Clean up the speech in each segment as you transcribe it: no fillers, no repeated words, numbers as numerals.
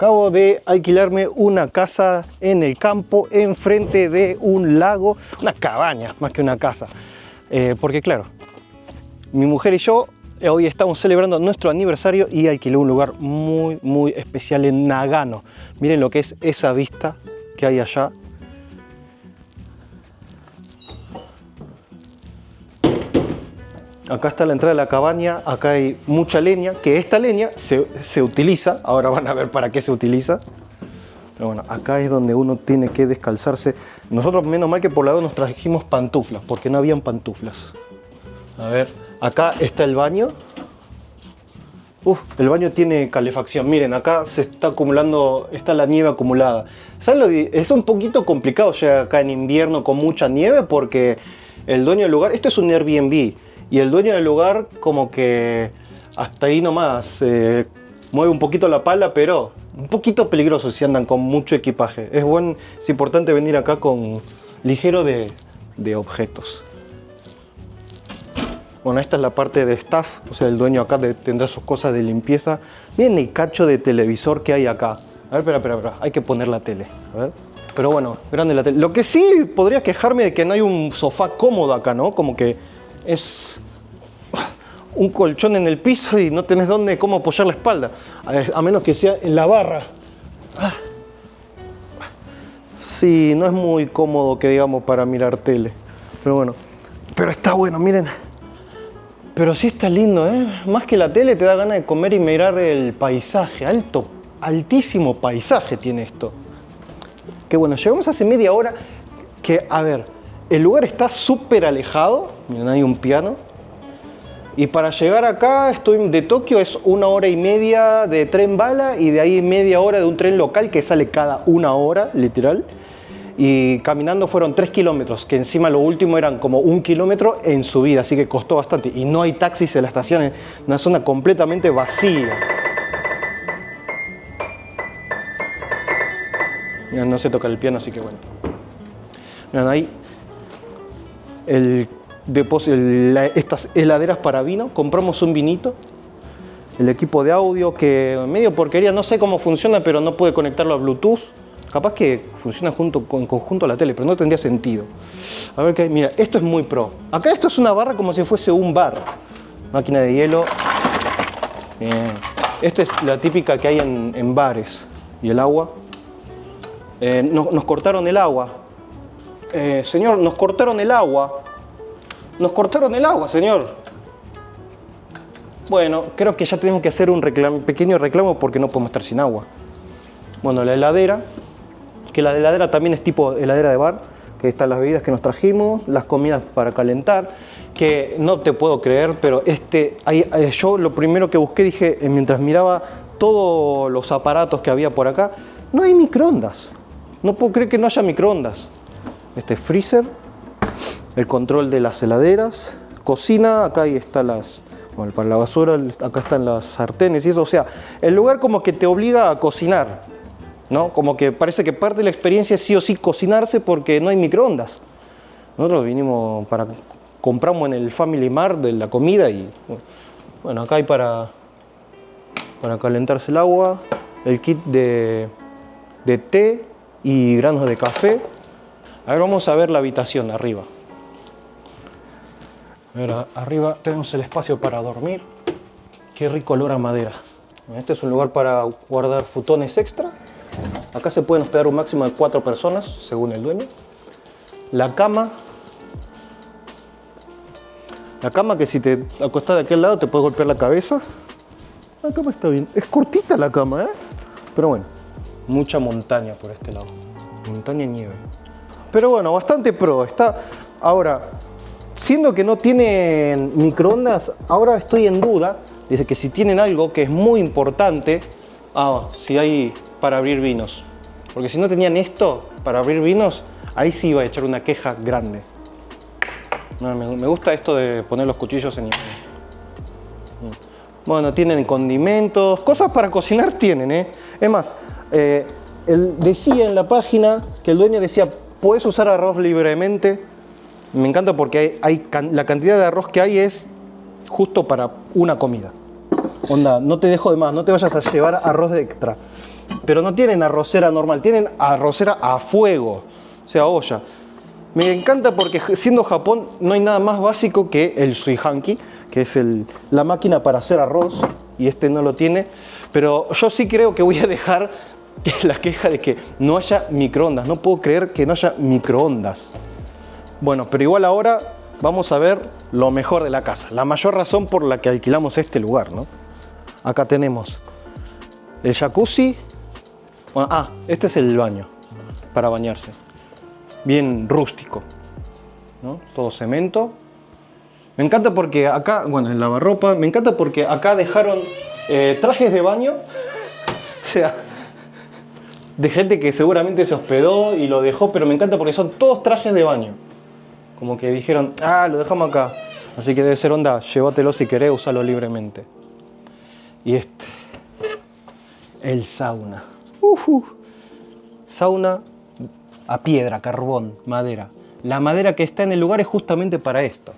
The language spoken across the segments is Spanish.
Acabo de alquilarme una casa en el campo, enfrente de un lago, una cabaña más que una casa. Porque claro, mi mujer y yo hoy estamos celebrando nuestro aniversario y alquilé un lugar muy especial en Nagano. Miren lo que es esa vista que hay allá. Acá está la entrada de la cabaña, acá hay mucha leña, que esta leña se utiliza, ahora van a ver para qué se utiliza. Pero bueno, acá es donde uno tiene que descalzarse. Nosotros menos mal que por lado nos trajimos pantuflas, porque no habían pantuflas. A ver, acá está el baño. El baño tiene calefacción. Miren, acá se está acumulando, está la nieve acumulada. ¿Saben es un poquito complicado llegar acá en invierno con mucha nieve porque el dueño del lugar, esto es un Airbnb, y el dueño del lugar como que hasta ahí nomás mueve un poquito la pala, pero un poquito peligroso si andan con mucho equipaje. Es importante venir acá con ligero de objetos. Bueno, esta es la parte de staff, o sea, el dueño acá tendrá sus cosas de limpieza. Miren el cacho de televisor que hay acá. A ver, espera, hay que poner la tele. A ver. Pero bueno, grande la tele. Lo que sí podría quejarme de que no hay un sofá cómodo acá, ¿no? Como que es un colchón en el piso y no tenés cómo apoyar la espalda. A menos que sea en la barra. Sí, no es muy cómodo que digamos para mirar tele. Pero bueno, pero está bueno, miren. Pero sí está lindo, ¿eh? Más que la tele te da ganas de comer y mirar el paisaje. Altísimo paisaje tiene esto. Que bueno, llegamos hace media hora que, a ver, el lugar está súper alejado. Miren, hay un piano. Y para llegar acá, estoy de Tokio, es 1 hora y media de tren bala y de ahí media hora de un tren local que sale cada 1 hora, literal. Y caminando fueron 3 kilómetros, que encima lo último eran como 1 kilómetro en subida, así que costó bastante. Y no hay taxis en la estación, es una zona completamente vacía. Mirá, no sé tocar el piano, así que bueno. Mirá, ahí estas heladeras para vino, compramos un vinito. El equipo de audio, que medio porquería, no sé cómo funciona, pero no puede conectarlo a Bluetooth. Capaz que funciona en conjunto a la tele, pero no tendría sentido. A ver qué hay. Mira, esto es muy pro. Acá esto es una barra como si fuese un bar. Máquina de hielo. Bien. Esta es la típica que hay en bares. Y el agua. Nos cortaron el agua. Señor, nos cortaron el agua. Nos cortaron el agua, señor. Bueno, creo que ya tenemos que hacer un pequeño reclamo porque no podemos estar sin agua. Bueno, la heladera. Que la heladera también es tipo heladera de bar, que están las bebidas que nos trajimos, las comidas para calentar, que no te puedo creer, pero yo lo primero que busqué, dije, mientras miraba todos los aparatos que había por acá, no hay microondas. No puedo creer que no haya microondas. Este freezer, el control de las heladeras, cocina, acá ahí está bueno, para la basura, acá están las sartenes y eso, o sea, el lugar como que te obliga a cocinar, ¿no? Como que parece que parte de la experiencia es sí o sí cocinarse porque no hay microondas. Nosotros compramos en el Family Mart de la comida y bueno, acá hay para calentarse el agua, el kit de té y granos de café. A ver, vamos a ver la habitación arriba. A ver, arriba tenemos el espacio para dormir. Qué rico olor a madera. Este es un lugar para guardar futones extra. Acá se pueden hospedar un máximo de 4 personas, según el dueño. La cama. La cama que si te acostás de aquel lado te puede golpear la cabeza. La cama está bien. Es cortita la cama, ¿eh? Pero bueno, mucha montaña por este lado. Montaña y nieve. Pero bueno, bastante pro. Ahora, siendo que no tienen microondas, ahora estoy en duda. Dice que si tienen algo que es muy importante, si hay para abrir vinos. Porque si no tenían esto para abrir vinos, ahí sí iba a echar una queja grande. No, me gusta esto de poner los cuchillos en... Bueno, tienen condimentos, cosas para cocinar tienen, ¿eh? Es más, él decía en la página que el dueño decía, puedes usar arroz libremente. Me encanta porque la cantidad de arroz que hay es justo para una comida. Onda, no te dejo de más, no te vayas a llevar arroz de extra. pero no tienen arrocera normal, tienen arrocera a fuego, o sea, olla. Me encanta porque siendo Japón no hay nada más básico que el suihanki, que es la máquina para hacer arroz, y este no lo tiene. Pero yo sí creo que voy a dejar la queja de que no haya microondas. No puedo creer que no haya microondas. Bueno, pero igual ahora vamos a ver lo mejor de la casa. La mayor razón por la que alquilamos este lugar, ¿no? Acá tenemos el jacuzzi. Este es el baño para bañarse. Bien rústico, ¿no? Todo cemento. Me encanta porque acá, bueno, el lavarropa, me encanta porque acá dejaron trajes de baño, o sea, de gente que seguramente se hospedó y lo dejó, pero me encanta porque son todos trajes de baño. Como que dijeron, lo dejamos acá, así que debe ser onda, llévatelo si querés, úsalo libremente. Y el sauna. Sauna a piedra, carbón, madera. La madera que está en el lugar es justamente para esto.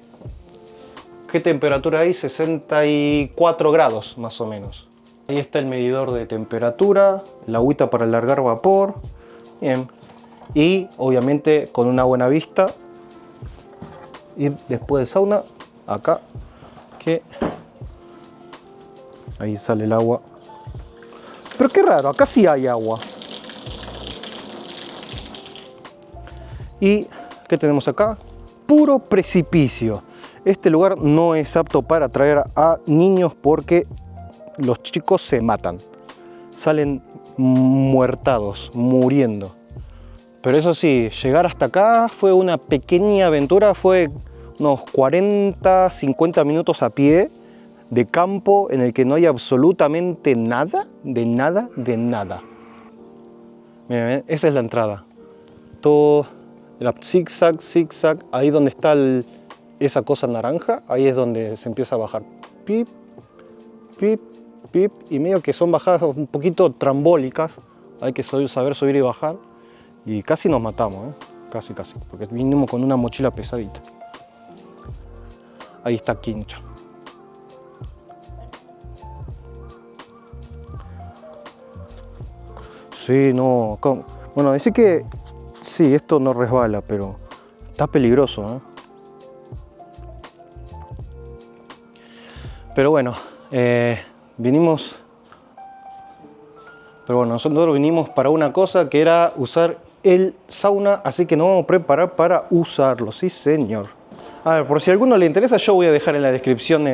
¿Qué temperatura hay? 64 grados más o menos. Ahí está el medidor de temperatura, la agüita para alargar vapor. Bien. Y obviamente con una buena vista. Y después del sauna, acá, que ahí sale el agua. Pero qué raro, acá sí hay agua. ¿Y qué tenemos acá? Puro precipicio. Este lugar no es apto para traer a niños porque los chicos se matan. Salen muertados, muriendo. Pero eso sí, llegar hasta acá fue una pequeña aventura. Fue unos 40, 50 minutos a pie de campo en el que no hay absolutamente nada, de nada, de nada. Miren, esa es la entrada. Todo el zigzag, zigzag, ahí donde está esa cosa naranja, ahí es donde se empieza a bajar. Pip, pip, pip, y medio que son bajadas un poquito trambólicas, hay que saber subir y bajar, y casi nos matamos, casi, porque vinimos con una mochila pesadita. Ahí está Quincha. Sí, no, bueno, decir que sí, esto no resbala, pero está peligroso, ¿eh? Pero bueno, vinimos. Pero bueno, nosotros vinimos para una cosa que era usar el sauna, así que nos vamos a preparar para usarlo, sí señor. A ver, por si a alguno le interesa, yo voy a dejar en la descripción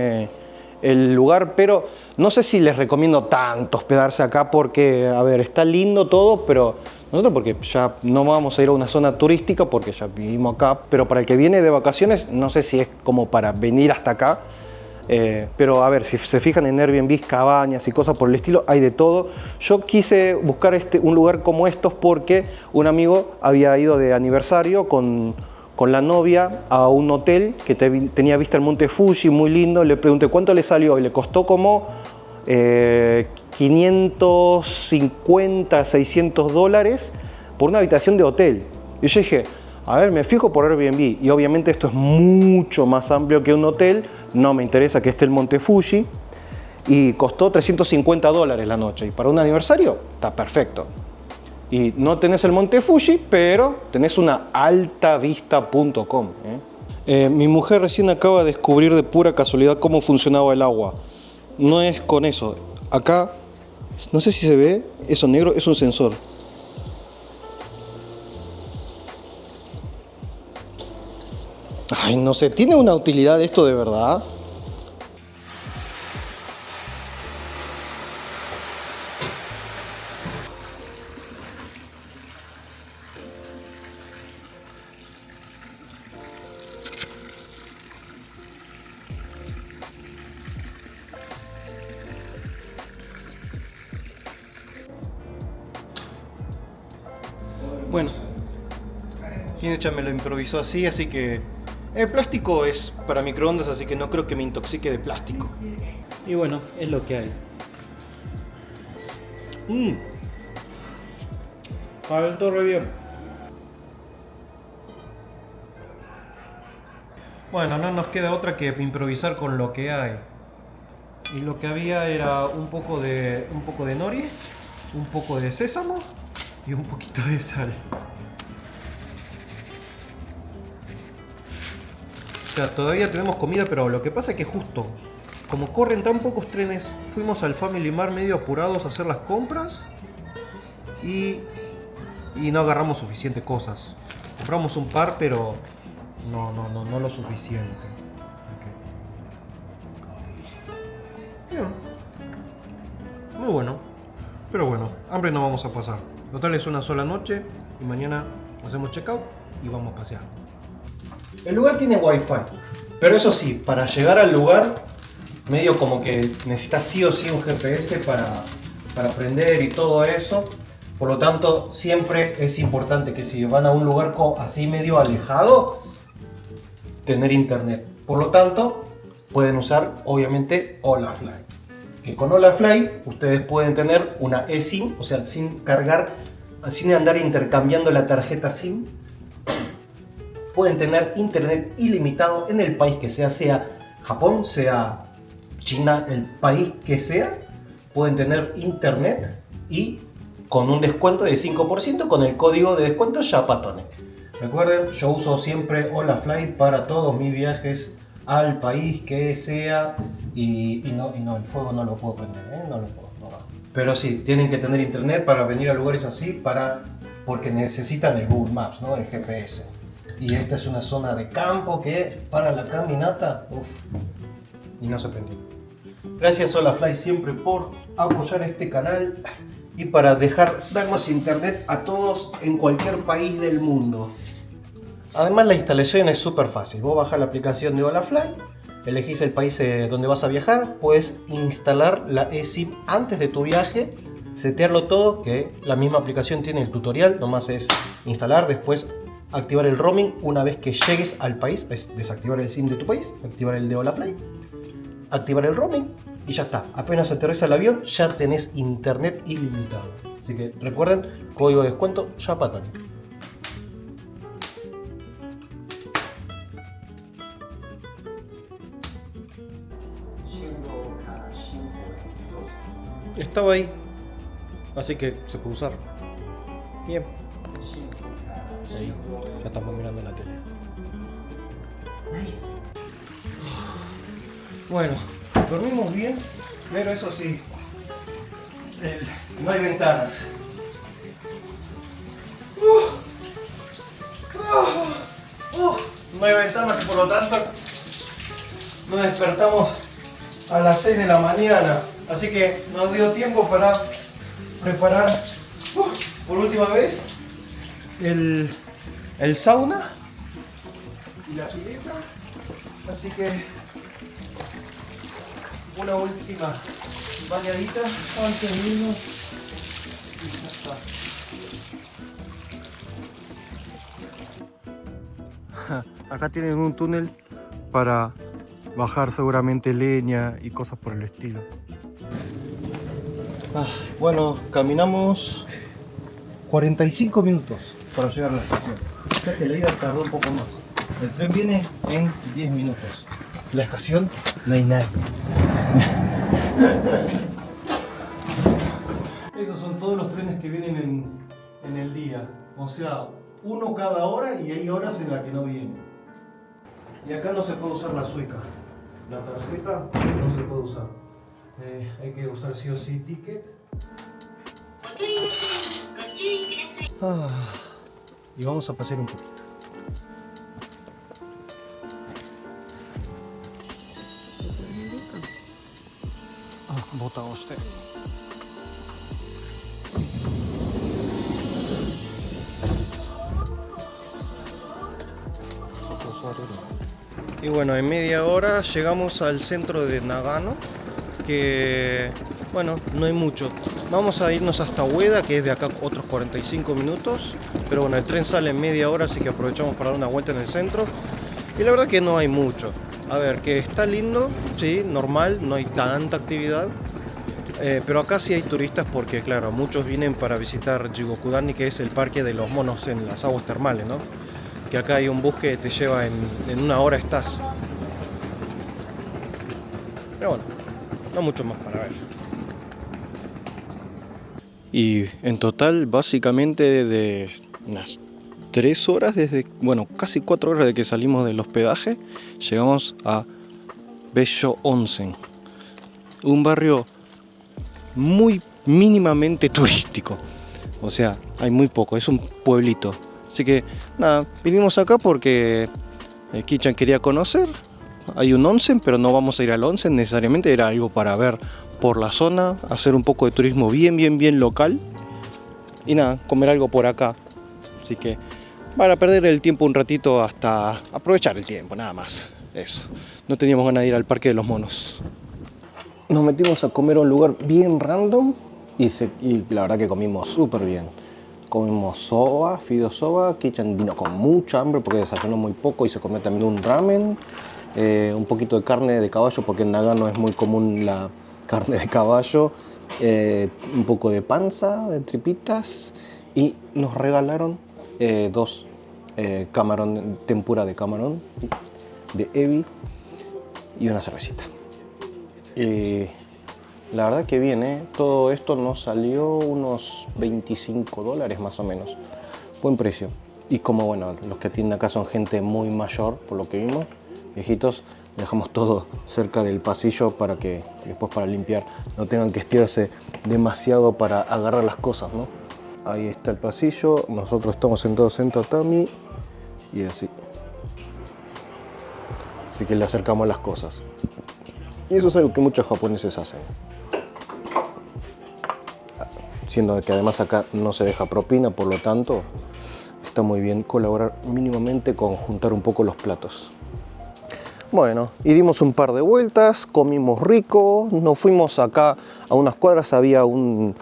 el lugar, pero no sé si les recomiendo tanto hospedarse acá porque, a ver, está lindo todo, pero nosotros porque ya no vamos a ir a una zona turística porque ya vivimos acá, pero para el que viene de vacaciones, no sé si es como para venir hasta acá. Pero a ver, si se fijan en Airbnb, cabañas y cosas por el estilo, hay de todo. Yo quise buscar un lugar como estos porque un amigo había ido de aniversario con la novia a un hotel que tenía vista al monte Fuji, muy lindo. Le pregunté cuánto le salió y le costó como 550, 600 dólares por una habitación de hotel. Y yo dije, a ver, me fijo por Airbnb y obviamente esto es mucho más amplio que un hotel, no me interesa que esté el monte Fuji y costó 350 dólares la noche y para un aniversario está perfecto. Y no tenés el monte Fuji, pero tenés una altavista.com. Mi mujer recién acaba de descubrir de pura casualidad cómo funcionaba el agua. No es con eso. Acá, no sé si se ve, eso negro es un sensor. Ay, no sé, ¿tiene una utilidad esto de verdad? Bueno, Hinecha me lo improvisó así que el plástico es para microondas, así que no creo que me intoxique de plástico. Y bueno, es lo que hay. Calentó re bien. Bueno, no nos queda otra que improvisar con lo que hay. Y lo que había era un poco de nori, un poco de sésamo y un poquito de sal. O sea, todavía tenemos comida, pero lo que pasa es que justo, como corren tan pocos trenes, fuimos al Family Mart medio apurados a hacer las compras y no agarramos suficientes cosas. Compramos un par, pero no lo suficiente. Okay. Bien. Muy bueno. Pero bueno, hambre no vamos a pasar. Total es una sola noche y mañana hacemos checkout y vamos a pasear. El lugar tiene wifi, pero eso sí, para llegar al lugar medio como que necesitas sí o sí un GPS para aprender y todo eso. Por lo tanto, siempre es importante que si van a un lugar así medio alejado, tener internet. Por lo tanto, pueden usar obviamente Holafly. Que con Holafly ustedes pueden tener una eSIM, o sea, sin andar intercambiando la tarjeta SIM. Pueden tener internet ilimitado en el país que sea Japón, sea China, el país que sea. Pueden tener internet y con un descuento de 5% con el código de descuento Japatone. Recuerden, yo uso siempre Holafly para todos mis viajes al país que sea y no, el fuego no lo puedo prender, no lo puedo. No. Pero sí, tienen que tener internet para venir a lugares así porque necesitan el Google Maps, ¿no? El GPS. Y esta es una zona de campo que para la caminata, y no se prendió. Gracias Holafly siempre por apoyar este canal y para darnos internet a todos en cualquier país del mundo. Además la instalación es súper fácil. Vos bajás la aplicación de Holafly, elegís el país donde vas a viajar, puedes instalar la eSIM antes de tu viaje, setearlo todo, que la misma aplicación tiene el tutorial, nomás es instalar, después activar el roaming una vez que llegues al país, es desactivar el SIM de tu país, activar el de Holafly, activar el roaming y ya está. Apenas aterriza el avión ya tenés internet ilimitado. Así que recuerden, código de descuento Japatone. Estaba ahí, así que se puede usar. Bien. Ahí, ya estamos mirando la tele. Bueno, dormimos bien, pero eso sí, no hay ventanas. No hay ventanas y por lo tanto nos despertamos a las 6 de la mañana. Así que nos dio tiempo para preparar por última vez el sauna y la pileta. Así que una última bañadita antes de irnos y ya está. Acá tienen un túnel para bajar seguramente leña y cosas por el estilo. Bueno, caminamos 45 minutos para llegar a la estación. O sea que la ida tardó un poco más. El tren viene en 10 minutos. La estación no hay nadie. Esos son todos los trenes que vienen en el día. O sea, uno cada hora y hay horas en las que no vienen. Y acá no se puede usar la suica. La tarjeta no se puede usar. Hay que usar sí o sí ticket. Y vamos a pasear un poquito. Vota usted. Y bueno, en media hora llegamos al centro de Nagano, que bueno, no hay mucho. Vamos a irnos hasta Ueda, que es de acá otros 45 minutos, pero bueno, el tren sale en media hora, así que aprovechamos para dar una vuelta en el centro. Y la verdad que no hay mucho. A ver, que está lindo, sí, normal, no hay tanta actividad. Pero acá sí hay turistas porque, claro, muchos vienen para visitar Jigokudani, que es el parque de los monos en las aguas termales, ¿no? Que acá hay un bus que te lleva en una hora estás. Pero bueno, no mucho más para ver. Y en total, básicamente, de unas 3 horas, bueno, casi 4 horas de que salimos del hospedaje, llegamos a Bello Onsen. Un barrio muy mínimamente turístico. O sea, hay muy poco, es un pueblito. Así que, nada, vinimos acá porque Kichan quería conocer. Hay un onsen, pero no vamos a ir al onsen necesariamente, era algo para ver por la zona, hacer un poco de turismo bien local y nada, comer algo por acá. Así que para perder el tiempo un ratito hasta aprovechar el tiempo, nada más. Eso, no teníamos ganas de ir al Parque de los Monos. Nos metimos a comer a un lugar bien random y la verdad que comimos súper bien. Comimos soba, fideo soba. Kichan vino con mucha hambre porque desayunó muy poco y se comió también un ramen. Un poquito de carne de caballo porque en Nagano es muy común la carne de caballo. Un poco de panza, de tripitas. Y nos regalaron 2 camarón, tempura de camarón de ebi y una cervecita. La verdad que bien, todo esto nos salió unos $25 más o menos. Buen precio. Y como bueno, los que atienden acá son gente muy mayor, por lo que vimos, viejitos, dejamos todo cerca del pasillo para que después para limpiar no tengan que estirarse demasiado para agarrar las cosas, ¿no? Ahí está el pasillo, nosotros estamos sentados en tatami y así. Así que le acercamos las cosas. Y eso es algo que muchos japoneses hacen. Siendo que además acá no se deja propina, por lo tanto, está muy bien colaborar mínimamente con juntar un poco los platos. Bueno, y dimos un par de vueltas, comimos rico, nos fuimos acá a unas cuadras, había un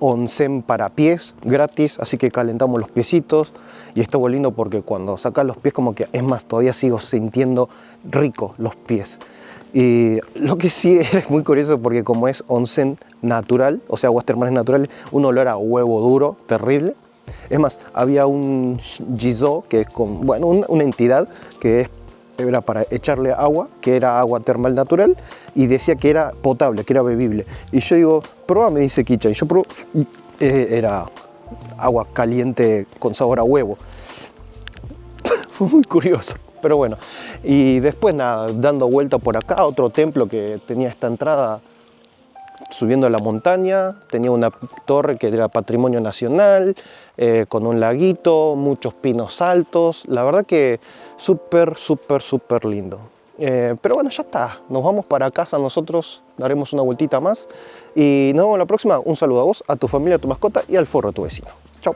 onsen para pies gratis, así que calentamos los piecitos y estuvo lindo porque cuando sacas los pies como que, es más, todavía sigo sintiendo rico los pies. Y lo que sí es muy curioso porque como es onsen natural, o sea, aguas termales naturales, un olor a huevo duro, terrible. Es más, había un jizo, que es bueno, una entidad que era para echarle agua, que era agua termal natural, y decía que era potable, que era bebible. Y yo digo, probá, me dice Kichan, y yo probé, era agua caliente con sabor a huevo. Fue muy curioso. Pero bueno, y después nada, dando vuelta por acá, otro templo que tenía esta entrada subiendo a la montaña, tenía una torre que era patrimonio nacional, con un laguito, muchos pinos altos, la verdad que súper lindo. Pero bueno, ya está, nos vamos para casa, nosotros daremos una vueltita más y nos vemos la próxima. Un saludo a vos, a tu familia, a tu mascota y al forro a tu vecino. Chao.